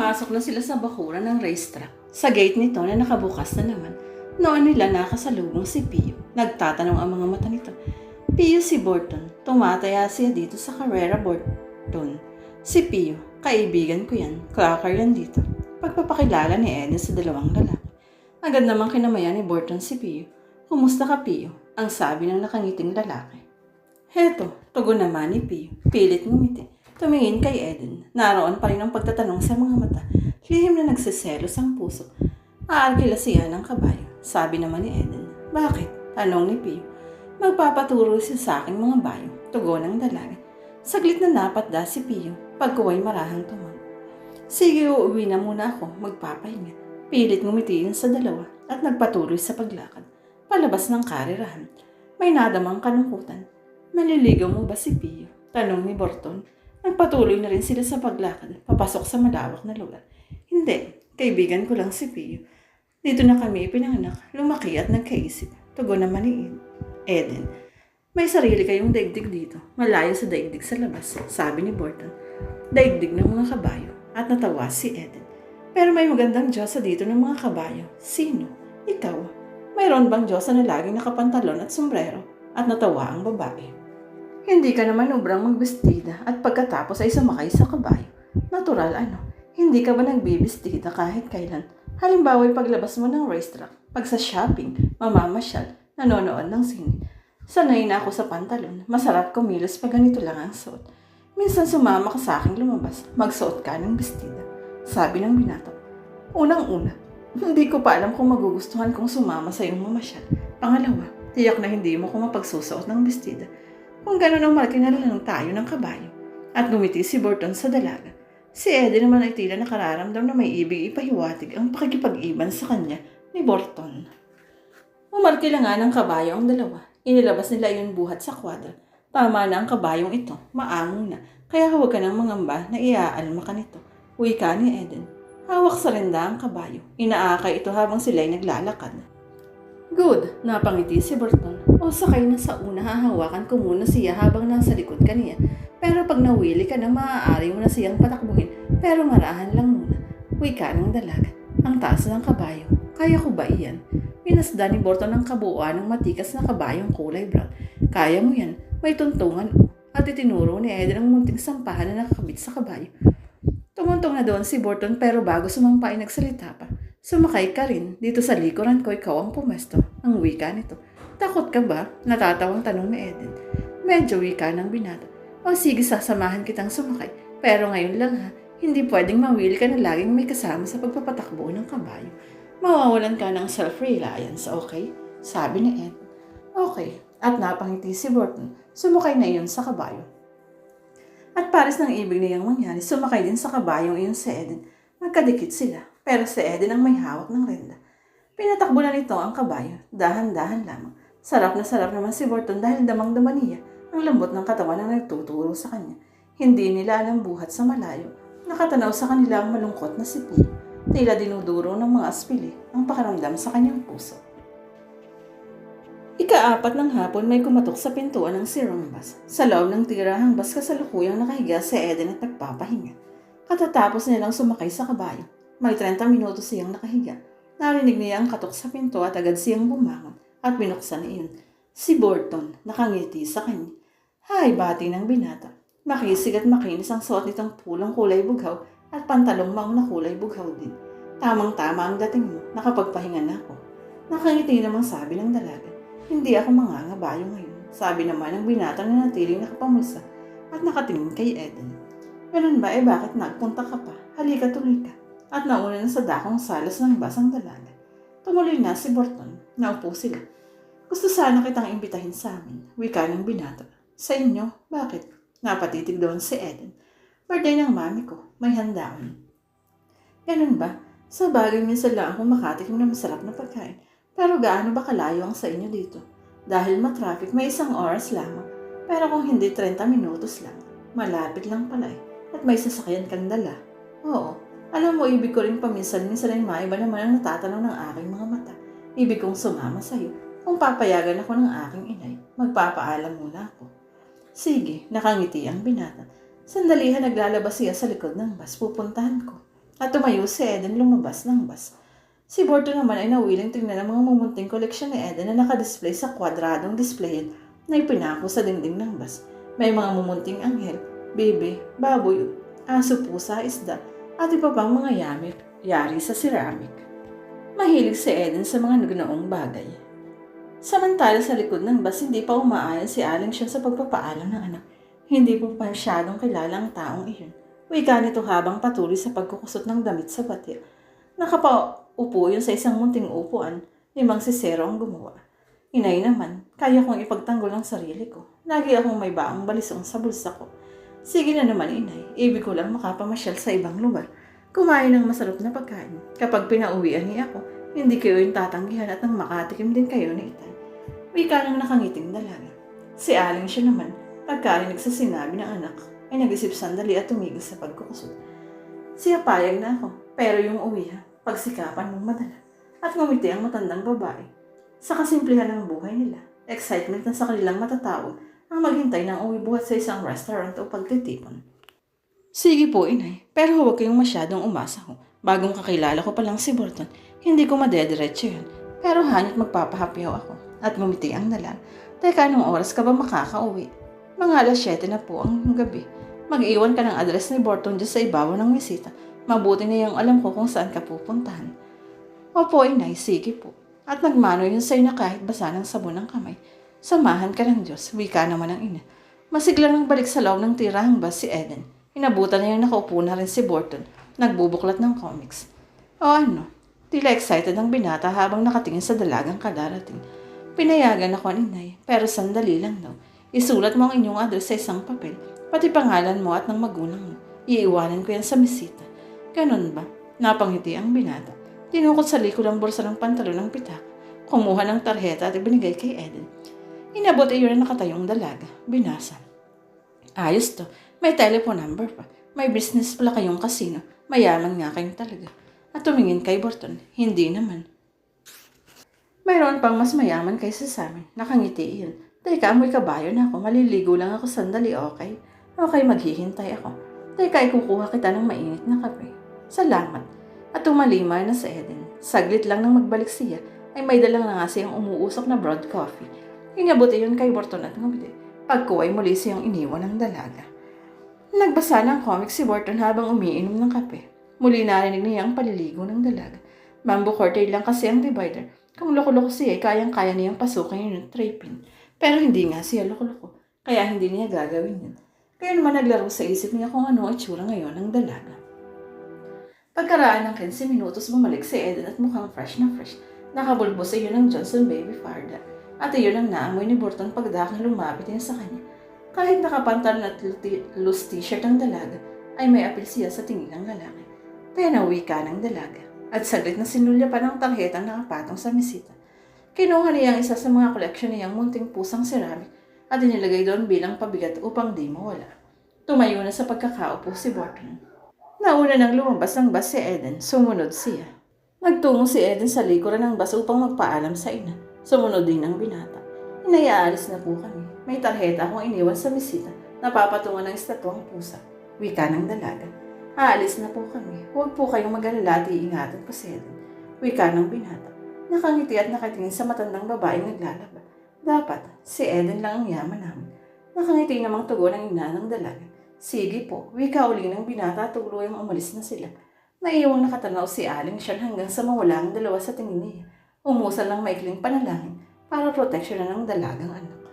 Pumasok na sila sa bakuran ng racetrack. Sa gate nito na nakabukas na naman, noon nila nakasalubong si Pio. Nagtatanong ang mga mata nito. Pio, si Borton. Tumataya siya dito sa Carrera Borton. Si Pio, kaibigan ko yan. Clocker yan dito. Pagpapakilala ni Eden sa dalawang lalaki. Agad namang kinamayan ni Borton si Pio. Kumusta ka, Pio? Ang sabi ng nakangiting lalaki. Heto, tugon naman ni Pio. Pilit ngumiti. Tumingin kay Eden. Naroon pa rin ang pagtatanong sa mga mata. Lihim na nagsiselos ang puso. Aarkila siya ng kabayo. Sabi naman ni Eden. Bakit? Tanong ni Pio. Magpapaturo siya sa aking mga bayo. Tugon ng dalaga. Saglit na napatda si Pio. Pagkuway marahang tumang. Sige, uuwi na muna ako. Magpapahinga. Pilit ngumiti sa dalawa at nagpatuloy sa paglakad. Palabas ng karirahan. May nadamang kalungkutan. Maliligaw mo ba si Pio? Tanong ni Borton. Nagpatuloy na rin sila sa paglakad, papasok sa malawak na lugar. Hindi, kaibigan ko lang si Pio. Dito na kami ipinanganak, lumaki at nagkaisip. Tugon naman ni Eden. May sarili kayong daigdig dito, malayo sa daigdig sa labas, sabi ni Borton. Daigdig ng mga kabayo, at natawa si Eden. Pero may magandang Diyosa dito ng mga kabayo. Sino? Ikaw. Mayroon bang Diyosa na laging nakapantalon at sombrero? At natawa ang babae. Hindi ka naman ubrang magbestida at pagkatapos ay sumakay sa kabayo. Natural ano, hindi ka ba nagbibestida kahit kailan? Halimbawa ay paglabas mo ng racetrack, pag sa shopping, mamamasyal, nanonood ng sine. Sanay na ako sa pantalon, masarap kumilos pag ganito lang ang suot. Minsan sumama ka sa aking lumabas, magsuot ka ng bestida. Sabi ng binata. Unang-una, hindi ko pa alam kung magugustuhan kong sumama sa iyong mamasyal. Pangalawa, tiyak na hindi mo ko mapagsusuot ng bestida. Kung gano'n ang malkinalalang tayo ng kabayo. At ngumiti si Borton sa dalaga. Si Eden naman ay tila nakararamdam na may ibig ipahiwatig ang pakikipag-iban sa kanya ni Borton. Umarkila nga ng kabayo ang dalawa. Inilabas nila iyon buhat sa kwadra. Tama na ang kabayong ito, maango na. Kaya huwag ka nang mangamba na iaalma ka nito. Uwi ka ni Eden. Hawak sa renda ang kabayo. Inaakay ito habang sila'y naglalakad. Good, napangiti si Borton. O sakay na sa una, hahawakan ko muna siya habang nasa likod ka niya. Pero pag nawili ka na, maaari mo na siyang patakbuhin. Pero marahan lang muna. Wika ng dalaga. Ang taas ng kabayo. Kaya ko ba iyan? Pinasda ni Borton ang kabuuan ng matikas na kabayong kulay brown. Kaya mo yan. May tuntungan o. At itinuro ni Eden ang munting sampahan na nakakabit sa kabayo. Tumuntong na doon si Borton pero bago sumampa ay nagsalita pa. Sumakay ka rin. Dito sa likuran ko, ikaw ang pumesto. Ang wika nito. Takot ka ba? Natatawang tanong ni Eden. Medyo wika ng binata. O sige, sasamahan kitang sumakay. Pero ngayon lang ha, hindi pwedeng mawili ka na laging may kasama sa pagpapatakbo ng kabayo. Mawawalan ka ng self-reliance, okay? Sabi ni Eden. Okay. At napangiti si Borton. Sumakay na iyon sa kabayo. At pares ng ibig niyang mangyari, sumakay din sa kabayong iyon si Eden. Magkadikit sila. Pero si Eden ang may hawak ng renda. Pinatakbo na nito ang kabayo, dahan-dahan lamang. Sarap na sarap naman si Borton dahil damang-dama niya ang lambot ng katawan na nagtuturo sa kanya. Hindi nila alam buhat sa malayo. Nakatanaw sa kanila ang malungkot na si Pio. Tila dinuduro ng mga aspili ang pakiramdam sa kanyang puso. Ika-4 ng hapon may kumatok sa pintuan ng sirang bus. Sa loob ng tirahang bus kasalukuyang nakahiga si Eden at nagpapahinga. Katatapos nilang sumakay sa kabayo. May 30 minutos siyang nakahiga. Narinig niya ang katok sa pinto at agad siyang bumangon at binuksan iyon. Si Borton nakangiti sa kanya. Hay, bati ng binata. Makisig at makinis ang suot nitong pulang kulay bughaw at pantalong maong na kulay bughaw din. Tamang-tama ang dating mo, nakapagpahinga na ako. Nakangiti namang sabi ng dalaga. Hindi ako mangangabayo ngayon. Sabi naman ng binata na natiling nakapamulsa at nakatingin kay Eden. Ganun ba, bakit nagpunta ka pa? Halika, tuloy ka. At nauna na sa dakong salas ng bus ang dalaga. Tumuloy na si Borton. Naupo sila. Gusto sana kitang imbitahin sa amin. Wika ng binata. Sa inyo? Bakit? Napatitig doon si Eden. Birthday ng mami ko. May handaan. Ganun ba? Sa bagay minsan lang akong makatikim na masarap na pagkain. Pero gaano ba kalayo ang sa inyo dito? Dahil matraffic, may 1 oras lamang. Pero kung hindi 30 minutos lang, malapit lang pala eh. At may sasakyan kang dala. Oo. Alam mo, ibig ko rin paminsan-minsan ay maiba naman ang natatanong ng aking mga mata. Ibig kong sumama sa'yo. Kung papayagan ako ng aking inay, magpapaalam muna ako. Sige, nakangiti ang binata. Sandalihan, naglalabas siya sa likod ng bus. Pupuntahan ko. At tumayo si Eden lumabas ng bus. Si Borton naman ay nawiling tingnan ang mga mumunting koleksyon ni Eden na nakadisplay sa kwadradong displayan na ipinako sa dingding ng bus. May mga mumunting anghel, bebe, baboy, aso, pusa, isda, at iba pang mga yari sa ceramic. Mahilig si Eden sa mga ganoong bagay. Samantala sa likod ng bus, hindi pa umaayon si Aling siya sa pagpapaalam ng anak. Hindi po pa masyadong kilala ang taong iyon. Wika nito habang patuloy sa pagkukusot ng damit sa batya. Nakapaupo yun sa isang munting upuan, 5 sisero ang gumawa. Inay naman, kaya kong ipagtanggol ang sarili ko. Lagi akong may baang balisong sa bulsa ko. Sige na naman inay, ibig ko lang makapamasyal sa ibang lugar. Kumain ng masarap na pagkain. Kapag pinauwian niya ako, hindi kayo yung tatanggihan at nang makatikim din kayo ni itay. Wika ng nakangiting dalaga. Si Aling siya naman, pagkarinig sa sinabi ng anak, ay nag-isip sandali at tumigil sa pagkukusot. Siya payag na ako, pero yung uwi pagsikapan mong madala. At ngumiti ang matandang babae. Sa kasimplihan ng buhay nila, excitement na sa kanilang matatawag ang maghintay ng uwi buhat sa isang restaurant o pagtitipon. Sige po, inay, pero huwag kayong masyadong umasa ho. Bagong kakilala ko pa lang si Borton, hindi ko madediretso yun. Pero hanya't magpapahapyaw ako. At ngumiti ang dalag. Teka, anong oras ka ba makakauwi? Mga 7:00 na po ang gabi. Mag-iwan ka ng address ni Borton dyan sa ibabaw ng bisita. Mabuti na yung alam ko kung saan ka pupuntahan. Opo, inay, sige po. At nagmano yun sa'yo na kahit basa ng sabon ng kamay. Samahan ka ng Diyos, wika naman ang ina. Masigla nang balik sa loob ng tirahang bus si Eden. Inabutan na yung nakaupo na rin si Borton, nagbubuklat ng comics. O ano, tila excited ang binata habang nakatingin sa dalagang kadarating. Pinayagan ako inay, pero sandali lang daw. Isulat mo ang inyong address sa isang papel, pati pangalan mo at ng magulang mo. Iiwanan ko yan sa misita. Ganon ba? Napangiti ang binata. Tinukot sa likod ang bulsa ng pantalon ng pitak. Kumuha ng tarheta at ibinigay kay Eden. Inabot iyon na nakatayong dalaga. Binasa. Ayos to. May telephone number pa. May business pala kayong kasino. Mayaman nga kayong talaga. At tumingin kay Borton. Hindi naman. Mayroon pang mas mayaman kaysa sa amin. Nakangiti iyon. Teka, amoy kabayo na ako. Maliligo lang ako sandali, okay? Okay, maghihintay ako. Teka, ikukuha kita ng mainit na kape. Salamat. At tumalimay na sa Eden. Saglit lang nang magbalik siya, ay may dalang na nga siyang umuusok na broad coffee. Inabot iyon kay Borton at ngumiti. Pagkuway muli siyang iniwan ng dalaga. Nagbasa ng comic si Borton habang umiinom ng kape. Muli narinig niya ang paliligo ng dalaga. Bamboo curtain lang kasi ang divider. Kung loko-loko siya, kayang-kaya niyang pasukin yun ng tray pin. Pero hindi nga siya loko-loko, kaya hindi niya gagawin yun. Kaya naman naglaro sa isip niya kung ano ang itsura ngayon ng dalaga. Pagkaraan ng 15 minutos, bumalik si Eden at mukhang fresh na fresh. Nakabulbos iyon ng Johnson Baby Farda. At iyon ang naamoy ni Borton pagdakang lumapit niya sa kanya. Kahit nakapantalon at loose t-shirt ang dalaga, ay may apil siya sa tingin ng lalaki. Kaya nauwi ka ng dalaga. At saglit na sinulya pa ng tarhetang nakapatong sa mesita. Kinuha niya ang isa sa mga koleksyon niyang munting pusang ceramic at inilagay doon bilang pabigat upang di mawala. Tumayo na sa pagkakaupo si Borton. Nauna nang lumabas ng bus si Eden, sumunod siya. Nagtungo si Eden sa likuran ng bus upang magpaalam sa ina. Sumunod din ang binata. Inayaalis na po kami. May tarheta akong iniwan sa bisita na papatungan ng estatwang pusa. Wika ng dalaga. Aalis na po kami. Huwag po kayong mag-alala at iingatan ko si Eden. Wika ng binata. Nakangiti at nakatingin sa matandang babaeng naglalaba. Dapat, si Eden lang ang yaman namin. Nakangiti namang tugon ng ina ng dalaga. Sige po, wika uli ng binata at tuluyang umalis na sila. Naiiwang nakatanaw si Aling siya hanggang sa mawala ang dalawa sa tingin niya. Umusal ng maikling panalangin para proteksyonan ng dalagang anak.